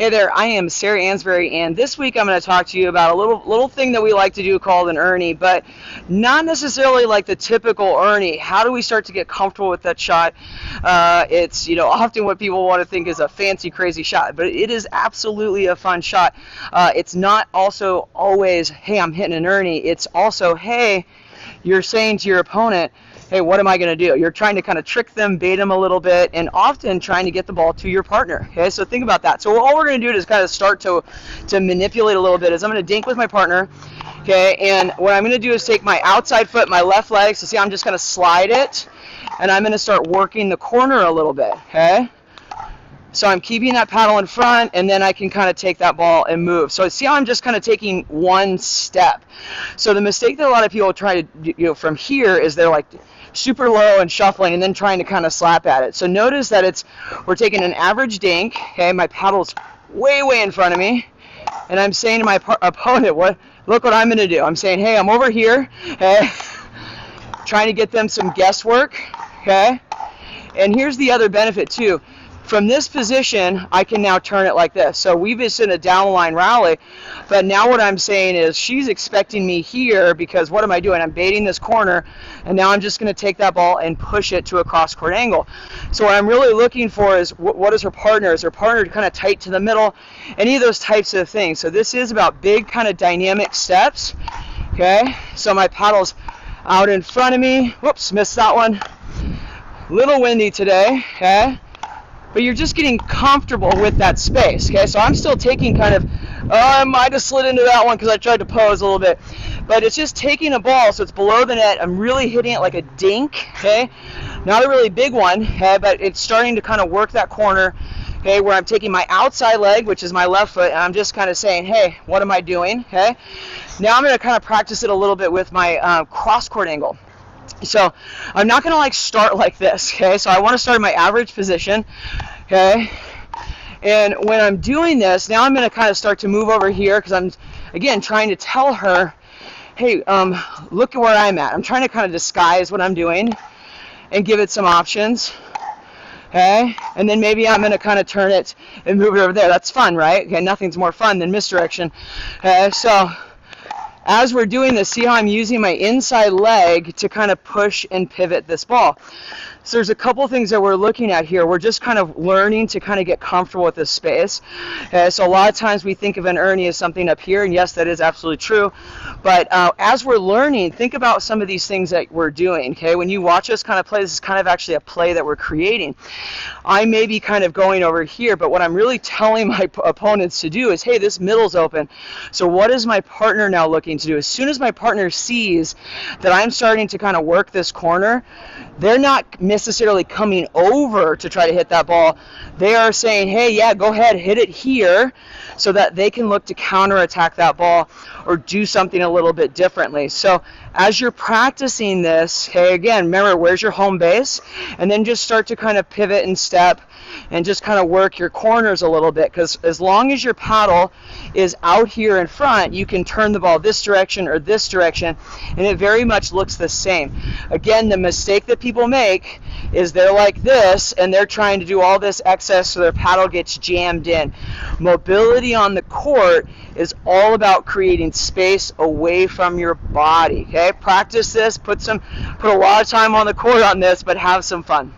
Hey there, I am Sarah Ansboury, and this week I'm going to talk to you about a little thing that we like to do called an Erne, but not necessarily like the typical Erne. How do we start to get comfortable with that shot? It's often what people want to think is a fancy, crazy shot, but it is absolutely a fun shot. It's not also always, hey, I'm hitting an Erne. It's also, hey, you're saying to your opponent, hey, what am I going to do? You're trying to kind of trick them, bait them a little bit, and often trying to get the ball to your partner. Okay, so think about that. So all we're going to do is kind of start to manipulate a little bit. Is I'm going to dink with my partner. Okay, and what I'm going to do is take my outside foot, my left leg. So see, I'm just going to slide it, and I'm going to start working the corner a little bit. Okay. So I'm keeping that paddle in front, and then I can kind of take that ball and move. So see how I'm just kind of taking one step. So the mistake that a lot of people try to do from here is they're like super low and shuffling and then trying to kind of slap at it. So notice that we're taking an average dink. Okay, my paddle's way in front of me, and I'm saying to my opponent, look what I'm going to do. I'm saying, hey, I'm over here. Okay, trying to get them some guesswork. Okay, and here's the other benefit too. From this position, I can now turn it like this. So we've just in a down the line rally, but now what I'm saying is she's expecting me here because what am I doing? I'm baiting this corner, and now I'm just going to take that ball and push it to a cross-court angle. So what I'm really looking for is what is her partner? Is her partner kind of tight to the middle? Any of those types of things. So this is about big kind of dynamic steps. Okay, so my paddle's out in front of me. Whoops, missed that one. Little windy today. Okay. But you're just getting comfortable with that space, okay? So I'm still taking kind of, I might have slid into that one because I tried to pose a little bit. But it's just taking a ball so it's below the net. I'm really hitting it like a dink, okay? Not a really big one, okay? But it's starting to kind of work that corner, okay, where I'm taking my outside leg, which is my left foot, and I'm just kind of saying, hey, what am I doing, okay? Now I'm going to kind of practice it a little bit with my cross-court angle. So I'm not going to start like this, okay? So I want to start in my average position, okay? And when I'm doing this, now I'm going to kind of start to move over here because I'm, again, trying to tell her, hey, look at where I'm at. I'm trying to kind of disguise what I'm doing and give it some options, okay? And then maybe I'm going to kind of turn it and move it over there. That's fun, right? Okay, nothing's more fun than misdirection. Okay, so as we're doing this, see how I'm using my inside leg to kind of push and pivot this ball. So there's a couple things that we're looking at here. We're just kind of learning to kind of get comfortable with this space. So a lot of times we think of an Erne as something up here, and yes, that is absolutely true. But as we're learning, think about some of these things that we're doing. Okay, when you watch us kind of play, this is kind of actually a play that we're creating. I may be kind of going over here, but what I'm really telling my opponents to do is, hey, this middle's open. So what is my partner now looking to do? As soon as my partner sees that I'm starting to kind of work this corner, they're not necessarily coming over to try to hit that ball. They are saying, hey, yeah, go ahead, hit it here, so that they can look to counterattack that ball or do something a little bit differently. So as you're practicing this, okay, again, remember, where's your home base? And then just start to kind of pivot and step and just kind of work your corners a little bit, because as long as your paddle is out here in front, you can turn the ball this direction or this direction, and it very much looks the same. Again, the mistake that people make is they're like this, and they're trying to do all this excess so their paddle gets jammed in. Mobility on the court is all about creating space away from your body, okay? Practice this, put a lot of time on the court on this, but have some fun.